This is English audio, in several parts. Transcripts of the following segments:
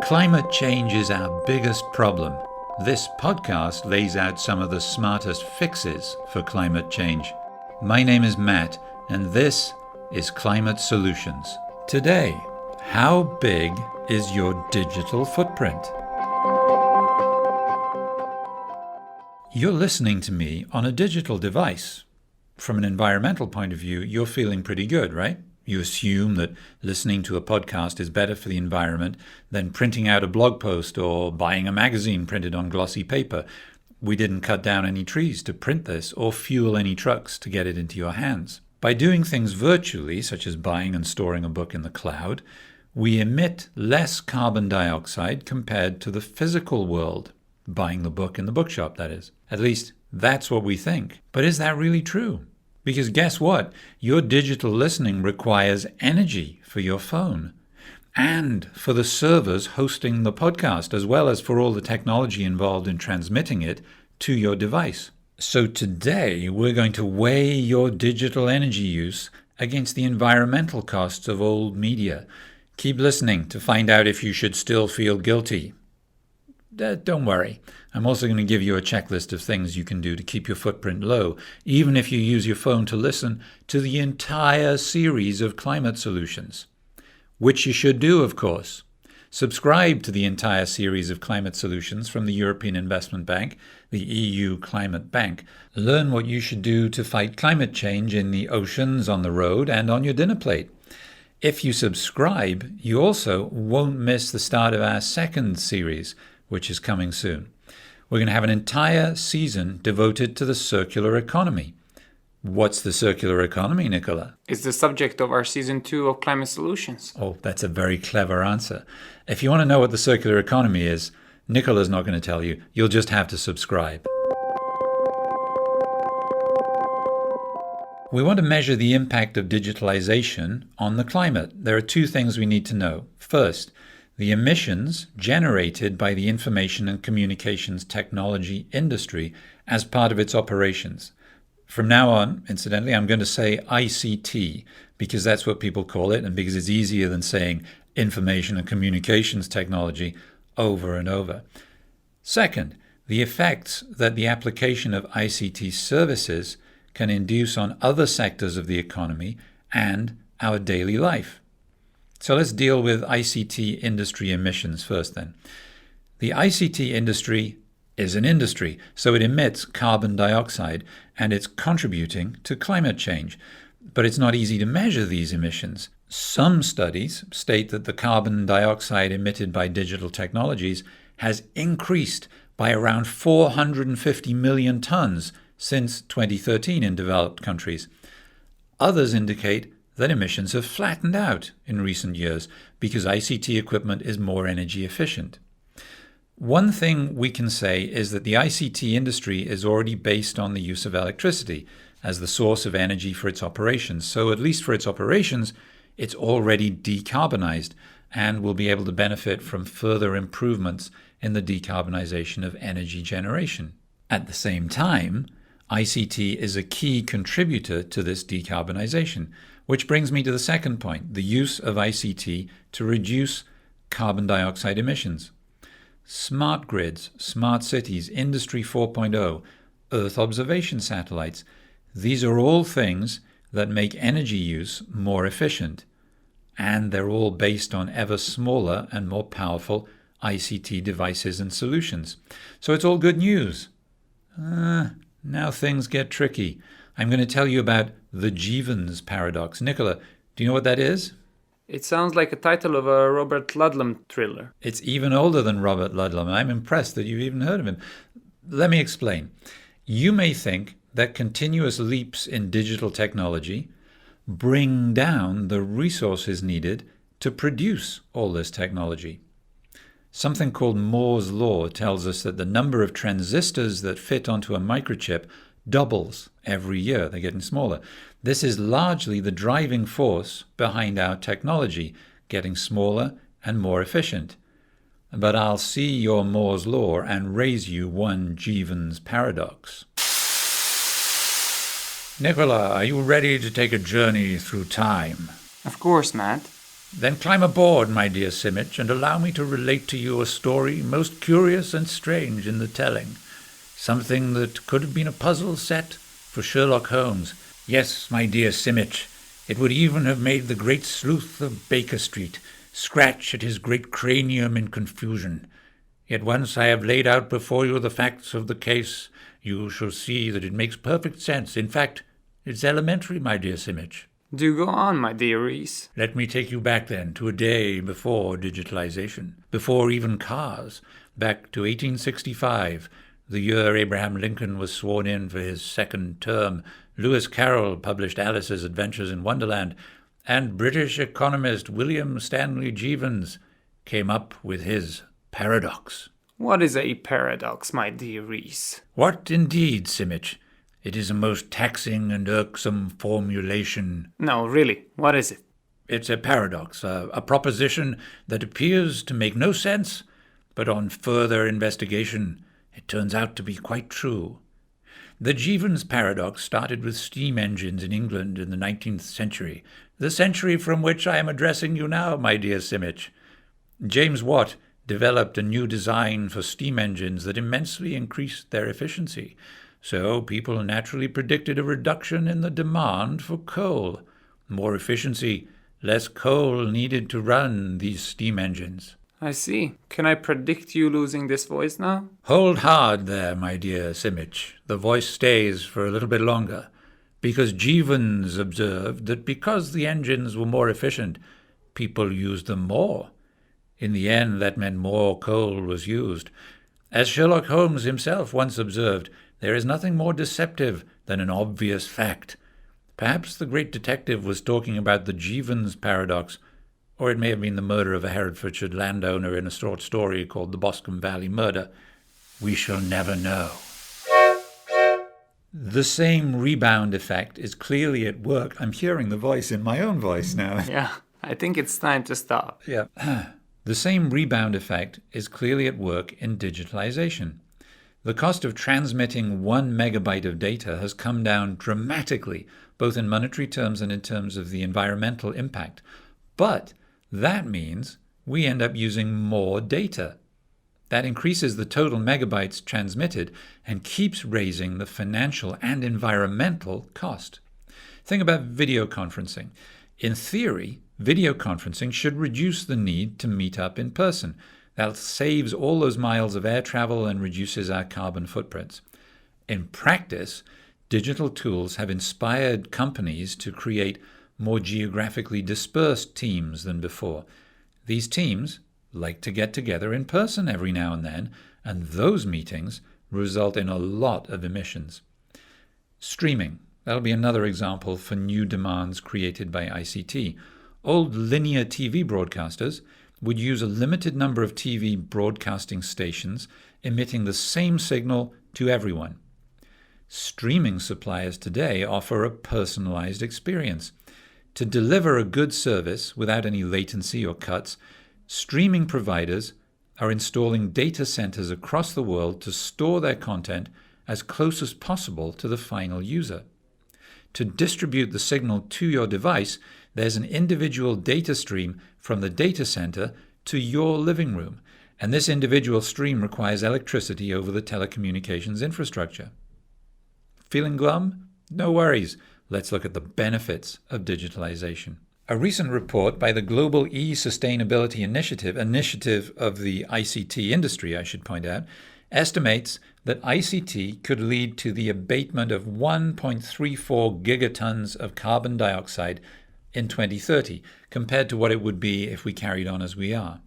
Climate change is our biggest problem. This podcast lays out some of the smartest fixes for climate change. My name is Matt, and this is Climate Solutions. Today, how big is your digital footprint? You're listening to me on a digital device. From an environmental point of view, you're feeling pretty good, right? You assume that listening to a podcast is better for the environment than printing out a blog post or buying a magazine printed on glossy paper. We didn't cut down any trees to print this or fuel any trucks to get it into your hands. By doing things virtually, such as buying and storing a book in the cloud, we emit less carbon dioxide compared to the physical world. Buying the book in the bookshop, that is. At least, that's what we think. But is that really true? Because guess what? Your digital listening requires energy for your phone and for the servers hosting the podcast, as well as for all the technology involved in transmitting it to your device. So today, we're going to weigh your digital energy use against the environmental costs of old media. Keep listening to find out if you should still feel guilty. Don't worry. I'm also going to give you a checklist of things you can do to keep your footprint low, even if you use your phone to listen to the entire series of climate solutions. Which you should do, of course. Subscribe to the entire series of climate solutions from the European Investment Bank, the EU Climate Bank. Learn what you should do to fight climate change in the oceans, on the road, and on your dinner plate. If you subscribe, you also won't miss the start of our second series, which is coming soon. We're going to have an entire season devoted to the circular economy. What's the circular economy, Nicola? It's the subject of our season 2 of Climate Solutions. Oh, that's a very clever answer. If you want to know what the circular economy is, Nicola's not going to tell you. You'll just have to subscribe. We want to measure the impact of digitalization on the climate. There are two things we need to know. First, the emissions generated by the information and communications technology industry as part of its operations. From now on, incidentally, I'm going to say ICT because that's what people call it and because it's easier than saying information and communications technology over and over. Second, the effects that the application of ICT services can induce on other sectors of the economy and our daily life. So let's deal with ICT industry emissions first then. The ICT industry is an industry, so it emits carbon dioxide and it's contributing to climate change. But it's not easy to measure these emissions. Some studies state that the carbon dioxide emitted by digital technologies has increased by around 450 million tons since 2013 in developed countries. Others indicate that emissions have flattened out in recent years because ICT equipment is more energy efficient. One thing we can say is that the ICT industry is already based on the use of electricity as the source of energy for its operations. So at least for its operations, it's already decarbonized and will be able to benefit from further improvements in the decarbonization of energy generation. At the same time, ICT is a key contributor to this decarbonization, which brings me to the second point, the use of ICT to reduce carbon dioxide emissions. Smart grids, smart cities, Industry 4.0, Earth observation satellites, these are all things that make energy use more efficient. And they're all based on ever smaller and more powerful ICT devices and solutions. So it's all good news. Now things get tricky. I'm going to tell you about the Jevons paradox. Nicola, do you know what that is? It sounds like a title of a Robert Ludlum thriller. It's even older than Robert Ludlum. I'm impressed that you've even heard of him. Let me explain. You may think that continuous leaps in digital technology bring down the resources needed to produce all this technology. Something called Moore's law tells us that the number of transistors that fit onto a microchip doubles every year. They're getting smaller. This is largely the driving force behind our technology, getting smaller and more efficient. But I'll see your Moore's law and raise you one Jevons paradox. Nicola, are you ready to take a journey through time? Of course, Matt. Then climb aboard, my dear Simic, and allow me to relate to you a story most curious and strange in the telling. Something that could have been a puzzle set for Sherlock Holmes. Yes, my dear Simic, it would even have made the great sleuth of Baker Street scratch at his great cranium in confusion. Yet once I have laid out before you the facts of the case, you shall see that it makes perfect sense. In fact, it's elementary, my dear Simic. Do go on, my dear Reese. Let me take you back then to a day before digitalization, before even cars, back to 1865, the year Abraham Lincoln was sworn in for his second term. Lewis Carroll published Alice's Adventures in Wonderland, and British economist William Stanley Jevons came up with his paradox. What is a paradox, my dear Reese? What indeed, Simic? It is a most taxing and irksome formulation. No, really, what is it? It's a paradox, a proposition that appears to make no sense, but on further investigation, it turns out to be quite true. The Jevons paradox started with steam engines in England in the 19th century, the century from which I am addressing you now, my dear Simic. James Watt developed a new design for steam engines that immensely increased their efficiency. So people naturally predicted a reduction in the demand for coal. More efficiency, less coal needed to run these steam engines. I see. Can I predict you losing this voice now? Hold hard there, my dear Simic. The voice stays for a little bit longer, because Jevons observed that because the engines were more efficient, people used them more. In the end, that meant more coal was used. As Sherlock Holmes himself once observed, there is nothing more deceptive than an obvious fact. Perhaps the great detective was talking about the Jevons paradox, or it may have been the murder of a Herefordshire landowner in a short story called The Boscombe Valley Murder. We shall never know. The same rebound effect is clearly at work. I'm hearing the voice in my own voice now. Yeah, I think it's time to stop. Yeah. The same rebound effect is clearly at work in digitalization. The cost of transmitting 1 megabyte of data has come down dramatically, both in monetary terms and in terms of the environmental impact. But that means we end up using more data. That increases the total megabytes transmitted and keeps raising the financial and environmental cost. Think about video conferencing. In theory, video conferencing should reduce the need to meet up in person. That saves all those miles of air travel and reduces our carbon footprints. In practice, digital tools have inspired companies to create more geographically dispersed teams than before. These teams like to get together in person every now and then, and those meetings result in a lot of emissions. Streaming. That'll be another example for new demands created by ICT. Old linear TV broadcasters would use a limited number of TV broadcasting stations emitting the same signal to everyone. Streaming suppliers today offer a personalized experience. To deliver a good service without any latency or cuts, streaming providers are installing data centers across the world to store their content as close as possible to the final user. To distribute the signal to your device, there's an individual data stream from the data center to your living room, and this individual stream requires electricity over the telecommunications infrastructure. Feeling glum? No worries. Let's look at the benefits of digitalization. A recent report by the Global E-Sustainability Initiative of the ICT industry, I should point out, estimates that ICT could lead to the abatement of 1.34 gigatons of carbon dioxide in 2030, compared to what it would be if we carried on as we are.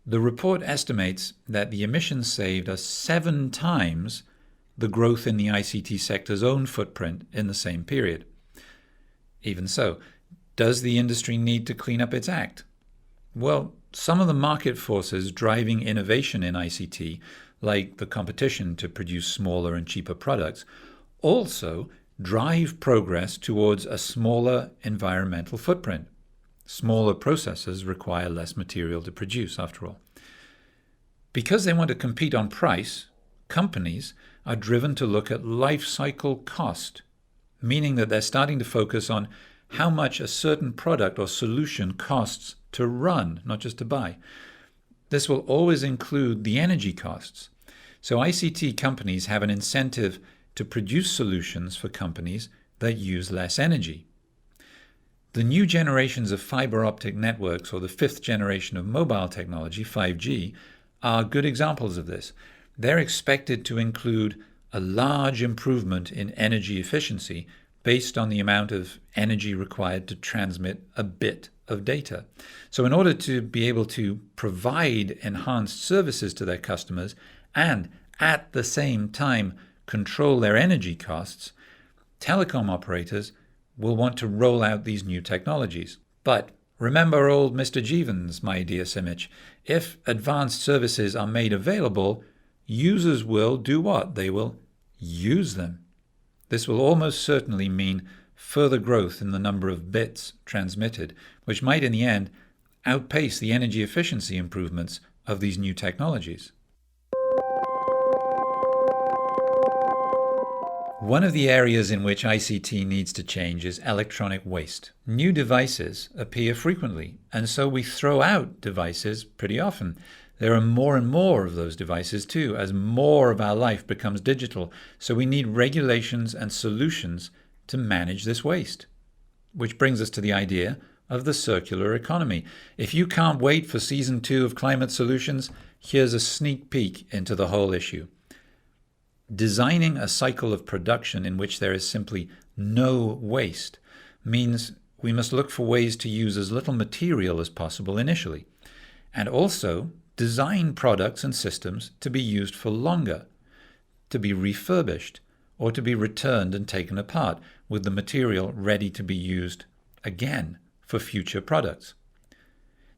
The report estimates that the emissions saved are 7 times the growth in the ICT sector's own footprint in the same period. Even so, does the industry need to clean up its act? Well, some of the market forces driving innovation in ICT, like the competition to produce smaller and cheaper products, also drive progress towards a smaller environmental footprint. Smaller processes require less material to produce, after all. Because they want to compete on price, companies are driven to look at life cycle cost, meaning that they're starting to focus on how much a certain product or solution costs to run, not just to buy. This will always include the energy costs. So ICT companies have an incentive to produce solutions for companies that use less energy. The new generations of fiber optic networks, or the fifth generation of mobile technology, 5G, are good examples of this. They're expected to include a large improvement in energy efficiency based on the amount of energy required to transmit a bit of data. So in order to be able to provide enhanced services to their customers and at the same time control their energy costs, telecom operators will want to roll out these new technologies. But remember old Mr. Jeevons, my dear Simic. If advanced services are made available, users will do what? They will use them. This will almost certainly mean further growth in the number of bits transmitted, which might in the end outpace the energy efficiency improvements of these new technologies. One of the areas in which ICT needs to change is electronic waste. New devices appear frequently, and so we throw out devices pretty often. There are more and more of those devices too, as more of our life becomes digital, so we need regulations and solutions to manage this waste. Which brings us to the idea of the circular economy. If you can't wait for Season 2 of Climate Solutions, here's a sneak peek into the whole issue. Designing a cycle of production in which there is simply no waste means we must look for ways to use as little material as possible initially, and also design products and systems to be used for longer, to be refurbished, or to be returned and taken apart with the material ready to be used again for future products.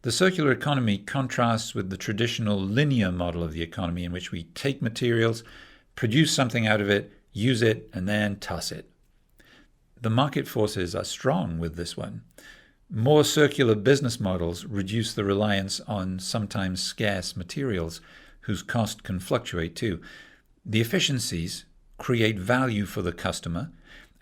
The circular economy contrasts with the traditional linear model of the economy in which we take materials, produce something out of it, use it, and then toss it. The market forces are strong with this one. More circular business models reduce the reliance on sometimes scarce materials whose cost can fluctuate too. The efficiencies create value for the customer,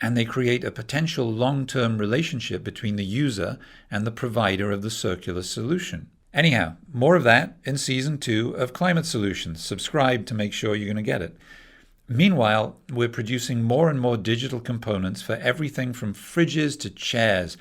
and they create a potential long-term relationship between the user and the provider of the circular solution. Anyhow, more of that in Season 2 of Climate Solutions. Subscribe to make sure you're going to get it. Meanwhile, we're producing more and more digital components for everything from fridges to chairs.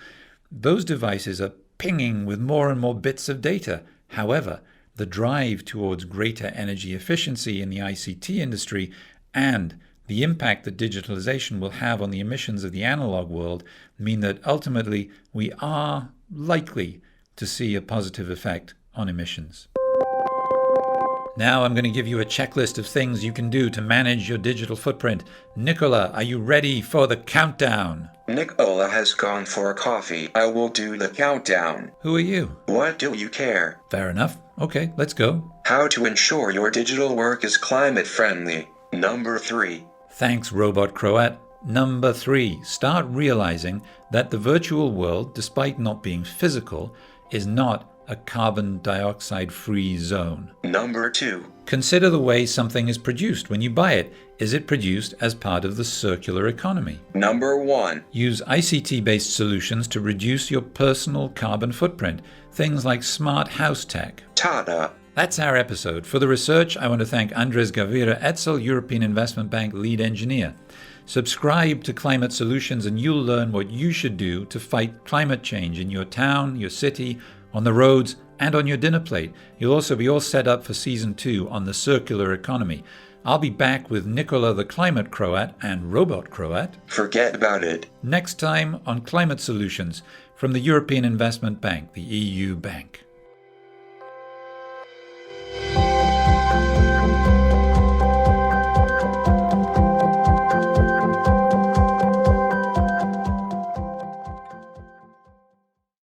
Those devices are pinging with more and more bits of data. However, the drive towards greater energy efficiency in the ICT industry and the impact that digitalization will have on the emissions of the analog world mean that ultimately we are likely to see a positive effect on emissions. Now I'm going to give you a checklist of things you can do to manage your digital footprint. Nicola, are you ready for the countdown? Nicola has gone for a coffee. I will do the countdown. Who are you? What do you care? Fair enough. Okay, let's go. How to ensure your digital work is climate friendly. Number 3. Thanks, Robot Croat. Number 3, start realizing that the virtual world, despite not being physical, is not a carbon dioxide-free zone. Number 2. Consider the way something is produced when you buy it. Is it produced as part of the circular economy? Number 1. Use ICT-based solutions to reduce your personal carbon footprint. Things like smart house tech. Ta-da! That's our episode. For the research, I want to thank Andres Gavira Etzel, European Investment Bank lead engineer. Subscribe to Climate Solutions and you'll learn what you should do to fight climate change in your town, your city, on the roads, and on your dinner plate. You'll also be all set up for Season 2 on the circular economy. I'll be back with Nicola the Climate Croat and Robot Croat. Forget about it. Next time on Climate Solutions from the European Investment Bank, the EU bank.